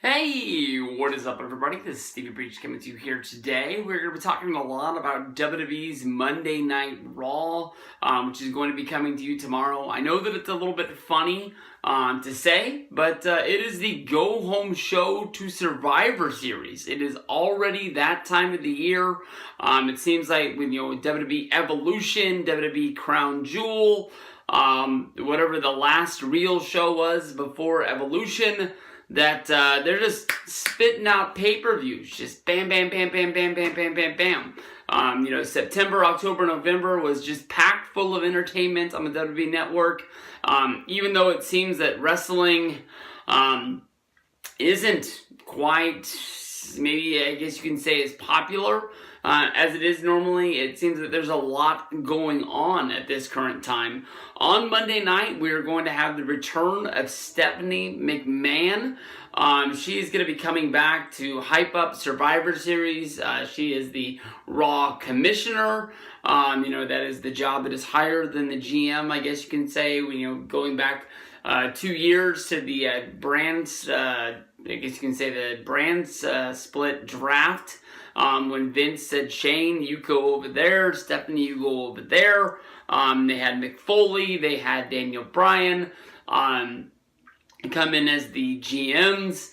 Hey, what is up everybody? This is Stevie Breach coming to you here today. We're going to be talking a lot about WWE's Monday Night Raw, which is going to be coming to you tomorrow. I know that it's a little bit funny to say, but it is the go-home show to Survivor Series. It is already that time of the year. It seems like with WWE Evolution, WWE Crown Jewel, whatever the last real show was before Evolution, that they're just spitting out pay-per-views, just bam, bam, bam, bam, bam, bam, bam, bam, bam. September, October, November was just packed full of entertainment on the WWE Network. Even though it seems that wrestling isn't quite, maybe I guess you can say, as popular as it is normally, it seems that there's a lot going on at this current time. On Monday night, we are going to have the return of Stephanie McMahon. She is going to be coming back to hype up Survivor Series. She is the Raw commissioner. That is the job that is higher than the GM, I guess you can say. Going back 2 years to the brands, I guess you can say the brands split draft. When Vince said, Shane, you go over there, Stephanie, you go over there. They had Mick Foley, they had Daniel Bryan come in as the GMs.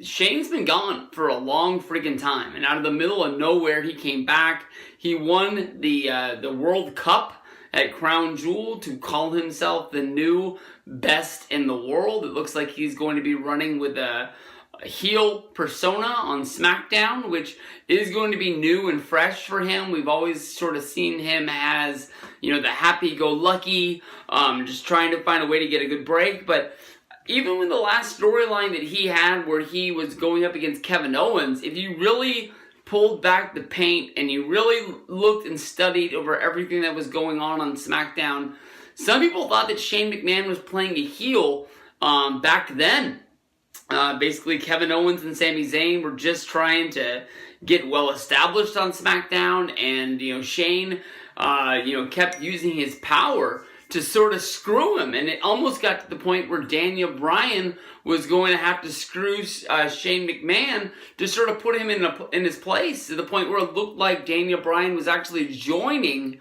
Shane's been gone for a long freaking time, and out of the middle of nowhere, he came back. He won the World Cup at Crown Jewel to call himself the new best in the world. It looks like he's going to be running with a heel persona on SmackDown, which is going to be new and fresh for him. We've always sort of seen him as, the happy-go-lucky, just trying to find a way to get a good break. But even with the last storyline that he had where he was going up against Kevin Owens, if you really pulled back the paint and you really looked and studied over everything that was going on SmackDown, some people thought that Shane McMahon was playing a heel back then. Basically, Kevin Owens and Sami Zayn were just trying to get well established on SmackDown, and Shane, kept using his power to sort of screw him, and it almost got to the point where Daniel Bryan was going to have to screw Shane McMahon to sort of put him in his place, to the point where it looked like Daniel Bryan was actually joining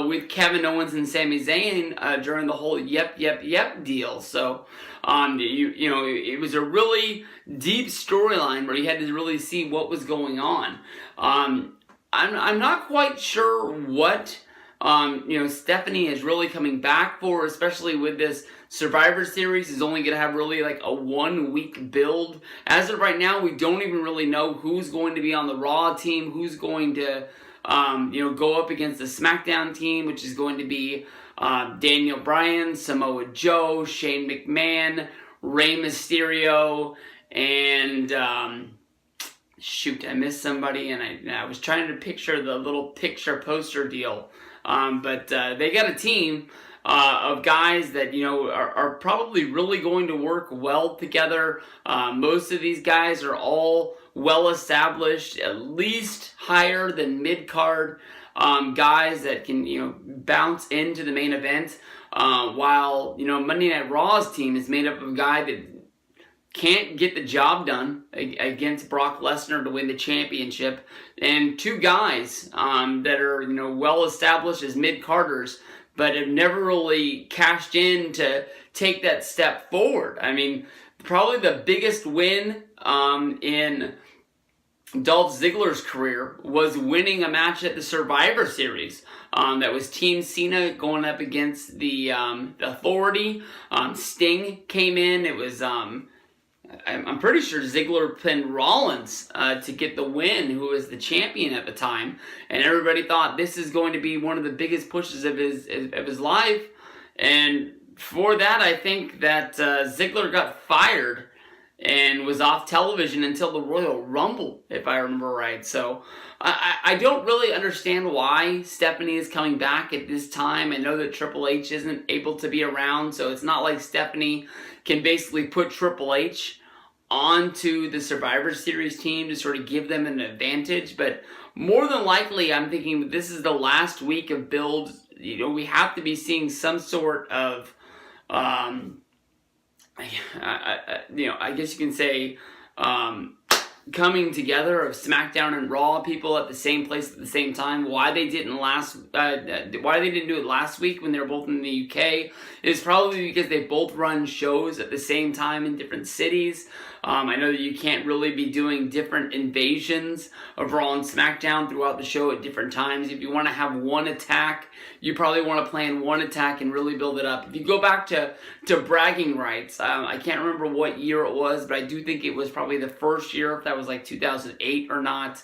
with Kevin Owens and Sami Zayn during the whole yep deal. So, it was a really deep storyline where you had to really see what was going on. I'm not quite sure what Stephanie is really coming back for, especially with this Survivor Series is only going to have really like a 1 week build. As of right now, we don't even really know who's going to be on the Raw team, who's going to go up against the SmackDown team, which is going to be Daniel Bryan, Samoa Joe, Shane McMahon, Rey Mysterio, and I missed somebody, and I was trying to picture the little picture poster deal, but they got a team of guys that are probably really going to work well together. Most of these guys are all well established, at least higher than mid-card guys that can bounce into the main event, while Monday Night Raw's team is made up of a guy that can't get the job done against Brock Lesnar to win the championship, and two guys that are well established as mid-carders but have never really cashed in to take that step forward. I mean, probably the biggest win in Dolph Ziggler's career was winning a match at the Survivor Series. That was Team Cena going up against the Authority. Sting came in. It was I'm pretty sure Ziggler pinned Rollins to get the win, who was the champion at the time, and everybody thought this is going to be one of the biggest pushes of his life. And for that, I think that Ziggler got fired and was off television until the Royal Rumble, if I remember right. So I don't really understand why Stephanie is coming back at this time. I know that Triple H isn't able to be around, so it's not like Stephanie can basically put Triple H onto the Survivor Series team to sort of give them an advantage. But more than likely, I'm thinking this is the last week of build. We have to be seeing some sort of I guess you can say, coming together of SmackDown and Raw people at the same place at the same time. Why they didn't do it last week when they were both in the UK is probably because they both run shows at the same time in different cities. I know that you can't really be doing different invasions of Raw and SmackDown throughout the show at different times. If you want to have one attack, you probably want to plan one attack and really build it up. If you go back to bragging rights, I can't remember what year it was, but I do think it was probably the first year, if that was like 2008 or not.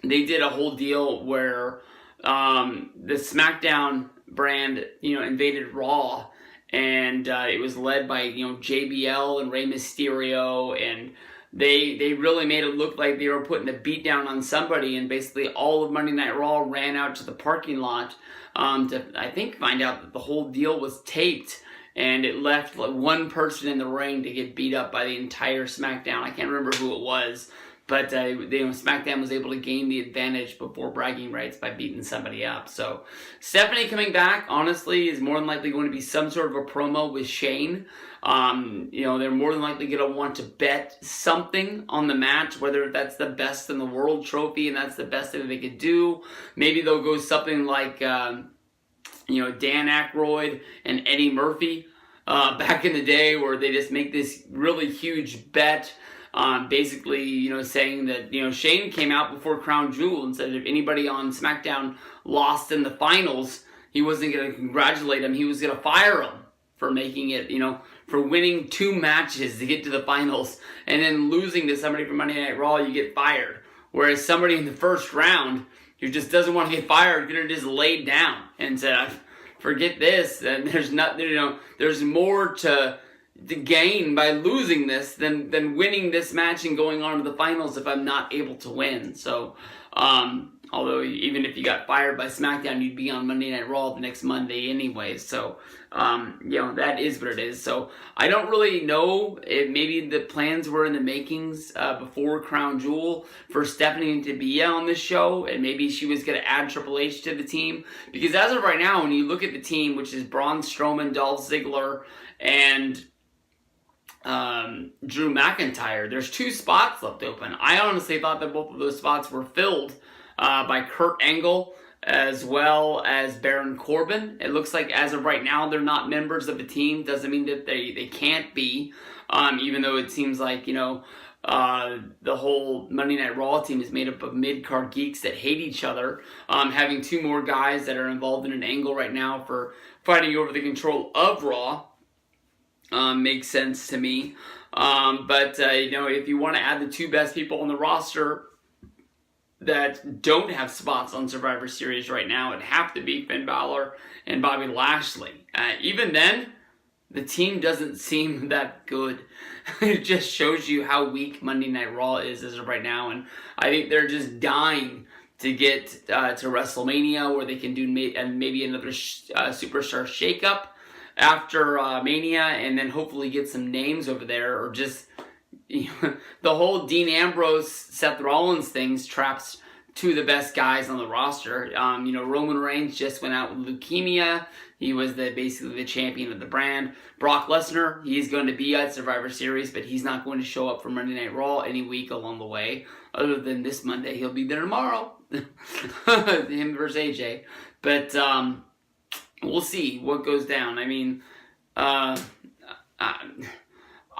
They did a whole deal where the SmackDown brand, invaded Raw. And it was led by, JBL and Rey Mysterio, and they really made it look like they were putting a beat down on somebody, and basically all of Monday Night Raw ran out to the parking lot to, I think, find out that the whole deal was taped, and it left like one person in the ring to get beat up by the entire SmackDown. I can't remember who it was, but SmackDown was able to gain the advantage before bragging rights by beating somebody up. So Stephanie coming back, honestly, is more than likely going to be some sort of a promo with Shane. They're more than likely going to want to bet something on the match, whether that's the best in the world trophy and that's the best thing they could do. Maybe they'll go something like, Dan Aykroyd and Eddie Murphy back in the day, where they just make this really huge bet. Basically, saying that, Shane came out before Crown Jewel and said if anybody on SmackDown lost in the finals, he wasn't going to congratulate him. He was going to fire him for making it, for winning 2 matches to get to the finals and then losing to somebody from Monday Night Raw, you get fired. Whereas somebody in the first round who just doesn't want to get fired could have just laid down and said, forget this, and there's not, there's more to gain by losing this than winning this match and going on to the finals if I'm not able to win. So, although even if you got fired by SmackDown, you'd be on Monday Night Raw the next Monday anyway. So, that is what it is. So, I don't really know if maybe the plans were in the makings before Crown Jewel for Stephanie to be on this show, and maybe she was going to add Triple H to the team. Because as of right now, when you look at the team, which is Braun Strowman, Dolph Ziggler, and Drew McIntyre, there's 2 spots left open. I honestly thought that both of those spots were filled by Kurt Angle as well as Baron Corbin. It looks like as of right now they're not members of the team. Doesn't mean that they can't be, even though it seems like the whole Monday Night Raw team is made up of mid-card geeks that hate each other. Having 2 more guys that are involved in an angle right now for fighting over the control of Raw makes sense to me. But if you want to add the 2 best people on the roster that don't have spots on Survivor Series right now, it'd have to be Finn Balor and Bobby Lashley. Even then, the team doesn't seem that good. It just shows you how weak Monday Night Raw is as of right now, and I think they're just dying to get to WrestleMania, where they can do maybe another superstar shakeup after Mania, and then hopefully get some names over there, or just the whole Dean Ambrose, Seth Rollins things traps 2 of the best guys on the roster. Roman Reigns just went out with leukemia. He was basically the champion of the brand. Brock Lesnar, he's going to be at Survivor Series, but he's not going to show up for Monday Night Raw any week along the way, other than this Monday. He'll be there tomorrow. Him versus AJ. But we'll see what goes down. I mean,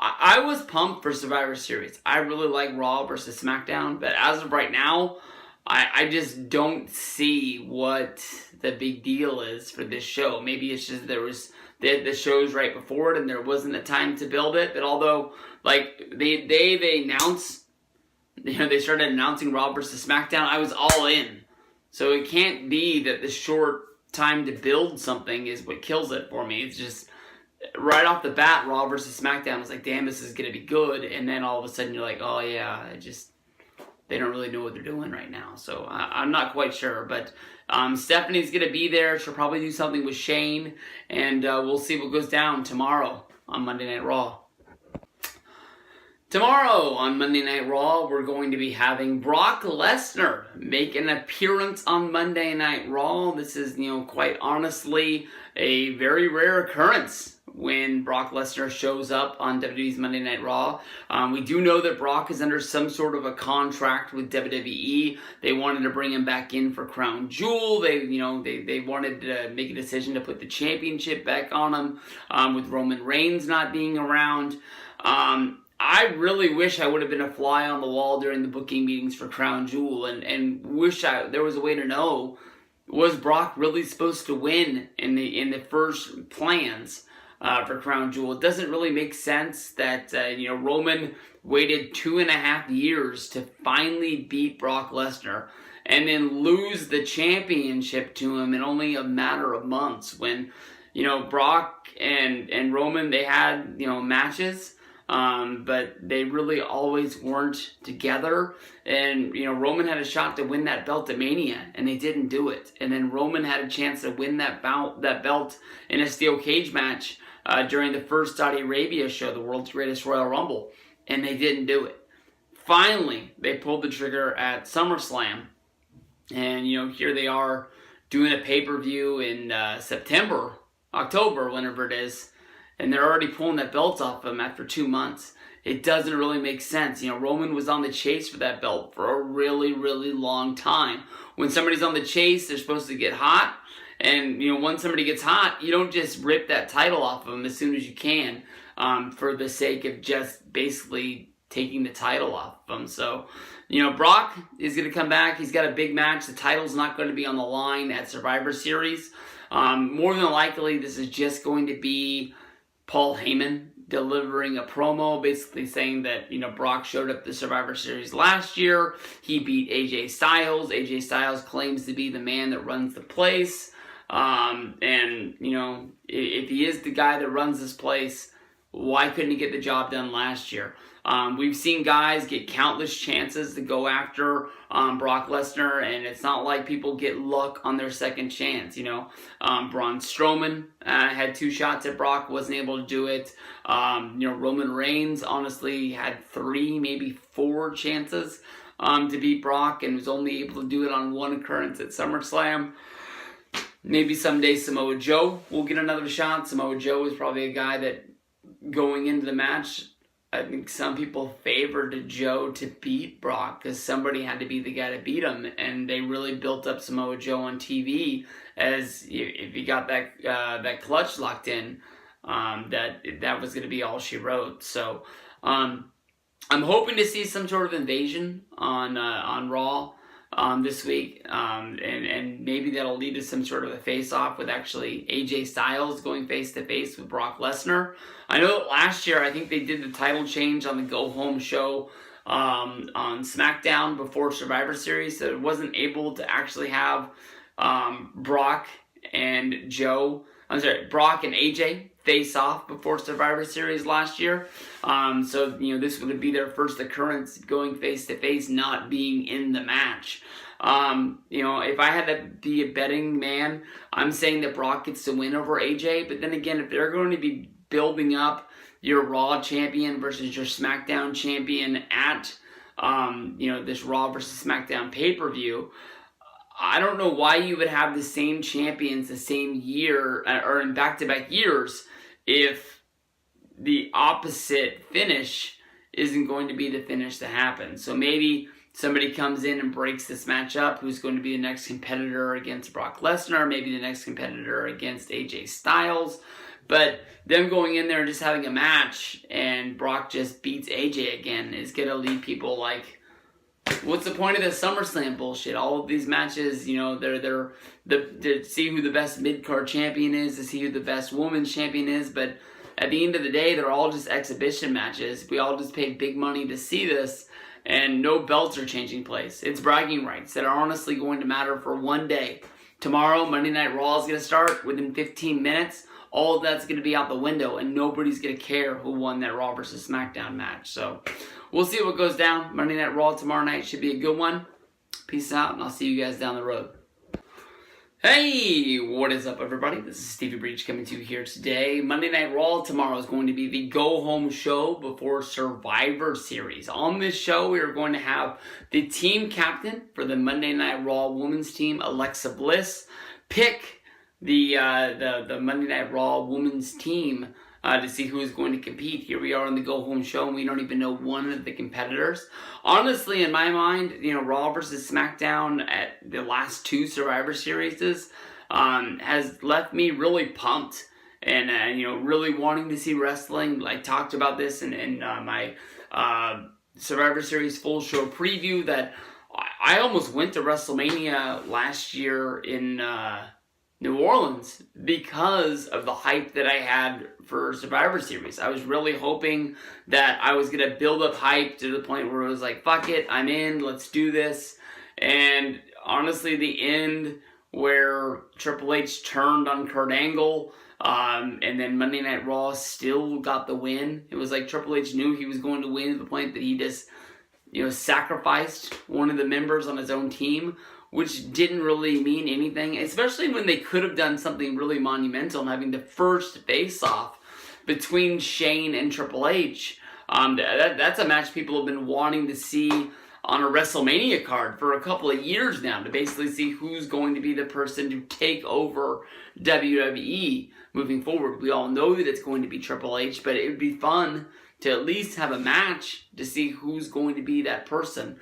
I was pumped for Survivor Series. I really like Raw versus SmackDown, but as of right now, I just don't see what the big deal is for this show. Maybe it's just the shows right before it and there wasn't a time to build it. But although, they announced, they started announcing Raw versus SmackDown, I was all in. So it can't be that the short time to build something is what kills it for me. It's just right off the bat, Raw versus SmackDown was like, damn, this is going to be good. And then all of a sudden you're like, oh yeah, they don't really know what they're doing right now. So I'm not quite sure. But Stephanie's going to be there. She'll probably do something with Shane. And we'll see what goes down tomorrow on Monday Night Raw. Tomorrow on Monday Night Raw, we're going to be having Brock Lesnar make an appearance on Monday Night Raw. This is, quite honestly, a very rare occurrence when Brock Lesnar shows up on WWE's Monday Night Raw. We do know that Brock is under some sort of a contract with WWE. They wanted to bring him back in for Crown Jewel. They wanted to make a decision to put the championship back on him, with Roman Reigns not being around. I really wish I would have been a fly on the wall during the booking meetings for Crown Jewel, and wish there was a way to know, was Brock really supposed to win in the first plans for Crown Jewel? It doesn't really make sense that Roman waited 2.5 years to finally beat Brock Lesnar and then lose the championship to him in only a matter of months, when Brock and Roman, they had matches, but they really always weren't together. And Roman had a shot to win that belt at Mania, and they didn't do it. And then Roman had a chance to win that belt in a steel cage match during the first Saudi Arabia show, the World's Greatest Royal Rumble, and they didn't do it. Finally, they pulled the trigger at SummerSlam, and here they are doing a pay-per-view in October, whenever it is, and they're already pulling that belt off him after 2 months. It doesn't really make sense. Roman was on the chase for that belt for a really, really long time. When somebody's on the chase, they're supposed to get hot. And, once somebody gets hot, you don't just rip that title off of them as soon as you can, for the sake of just basically taking the title off of them. So, Brock is going to come back. He's got a big match. The title's not going to be on the line at Survivor Series. More than likely, this is just going to be Paul Heyman delivering a promo, basically saying that, Brock showed up at the Survivor Series last year. He beat AJ Styles. AJ Styles claims to be the man that runs the place. If he is the guy that runs this place, why couldn't he get the job done last year? We've seen guys get countless chances to go after Brock Lesnar, and it's not like people get luck on their second chance. Braun Strowman had 2 shots at Brock, wasn't able to do it. Roman Reigns honestly had 3, maybe 4 chances to beat Brock, and was only able to do it on 1 occurrence at SummerSlam. Maybe someday Samoa Joe will get another shot. Samoa Joe is probably a guy that, going into the match, I think some people favored Joe to beat Brock because somebody had to be the guy to beat him, and they really built up Samoa Joe on TV as if he got that clutch locked in, that was going to be all she wrote. So I'm hoping to see some sort of invasion on Raw this week, and maybe that'll lead to some sort of a face-off with actually AJ Styles going face-to-face with Brock Lesnar. I know that last year, I think they did the title change on the Go Home show on SmackDown before Survivor Series, so it wasn't able to actually have Brock and AJ face off before Survivor Series last year. So this would be their first occurrence going face to face, not being in the match. If I had to be a betting man, I'm saying that Brock gets to win over AJ. But then again, if they're going to be building up your Raw champion versus your SmackDown champion at this Raw versus SmackDown pay-per-view, I don't know why you would have the same champions the same year or in back-to-back years if the opposite finish isn't going to be the finish that happens. So maybe somebody comes in and breaks this match up, who's going to be the next competitor against Brock Lesnar, maybe the next competitor against AJ Styles. But them going in there and just having a match and Brock just beats AJ again is going to leave people like, what's the point of this SummerSlam bullshit? All of these matches, they're to see who the best mid-card champion is, to see who the best women's champion is, but at the end of the day, they're all just exhibition matches. We all just paid big money to see this, and no belts are changing place. It's bragging rights that are honestly going to matter for one day. Tomorrow, Monday Night Raw is going to start within 15 minutes. All of that's going to be out the window, and nobody's going to care who won that Raw versus SmackDown match. So we'll see what goes down. Monday Night Raw tomorrow night should be a good one. Peace out, and I'll see you guys down the road. Hey, what is up, everybody? This is Stevie Breach coming to you here today. Monday Night Raw tomorrow is going to be the go-home show before Survivor Series. On this show, we are going to have the team captain for the Monday Night Raw women's team, Alexa Bliss, pick the Monday Night Raw women's team to see who is going to compete. Here we are on the Go Home show, and we don't even know one of the competitors. Honestly, in my mind, Raw versus SmackDown at the last 2 Survivor Series has left me really pumped and really wanting to see wrestling. I talked about this in my Survivor Series full show preview that I almost went to WrestleMania last year in New Orleans because of the hype that I had for Survivor Series. I was really hoping that I was going to build up hype to the point where it was like, fuck it, I'm in, let's do this. And honestly, the end where Triple H turned on Kurt Angle, and then Monday Night Raw still got the win. It was like Triple H knew he was going to win to the point that he just, sacrificed one of the members on his own team, which didn't really mean anything, especially when they could have done something really monumental and having the first face-off between Shane and Triple H. That's a match people have been wanting to see on a WrestleMania card for a couple of years now, to basically see who's going to be the person to take over WWE moving forward. We all know that it's going to be Triple H, but it would be fun to at least have a match to see who's going to be that person.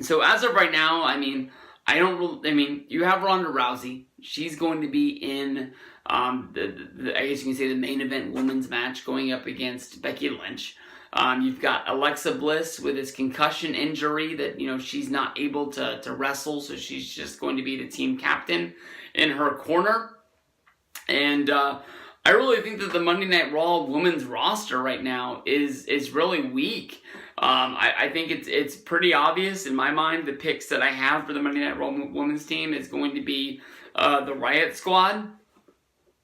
So as of right now, you have Ronda Rousey. She's going to be in I guess you can say the main event women's match going up against Becky Lynch. You've got Alexa Bliss with his concussion injury that, she's not able to wrestle, so she's just going to be the team captain in her corner. And I really think that the Monday Night Raw women's roster right now is really weak. I think it's pretty obvious in my mind. The picks that I have for the Monday Night Raw women's team is going to be the Riot Squad,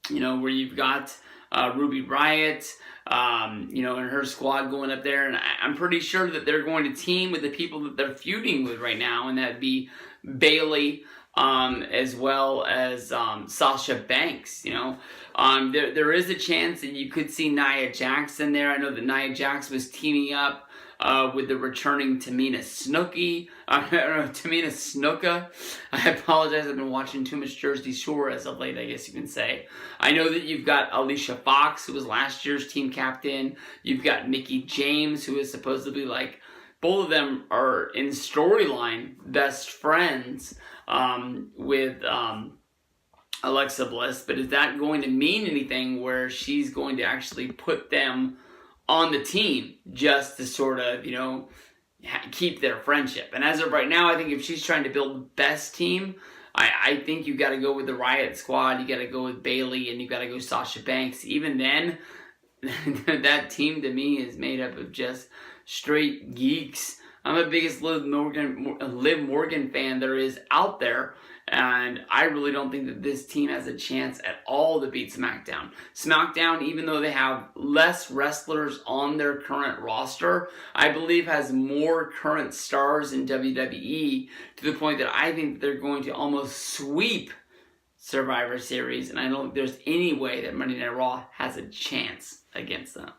where you've got Ruby Riot, and her squad going up there. And I'm pretty sure that they're going to team with the people that they're feuding with right now, and that'd be Bayley, as well as Sasha Banks. There is a chance that you could see Nia Jax in there. I know that Nia Jax was teaming up with the returning Tamina Snuka. I apologize, I've been watching too much Jersey Shore as of late, I guess you can say. I know that you've got Alicia Fox, who was last year's team captain. You've got Mickie James, who is supposedly both of them are in storyline best friends with Alexa Bliss. But is that going to mean anything where she's going to actually put them on the team just to sort of, keep their friendship? And as of right now, I think if she's trying to build the best team, I think you got to go with the Riot Squad, you got to go with Bayley, and you got to go Sasha Banks. Even then, that team to me is made up of just straight geeks. I'm the biggest Liv Morgan fan there is out there, and I really don't think that this team has a chance at all to beat SmackDown. SmackDown, even though they have less wrestlers on their current roster, I believe has more current stars in WWE, to the point that I think they're going to almost sweep Survivor Series, and I don't think there's any way that Monday Night Raw has a chance against them.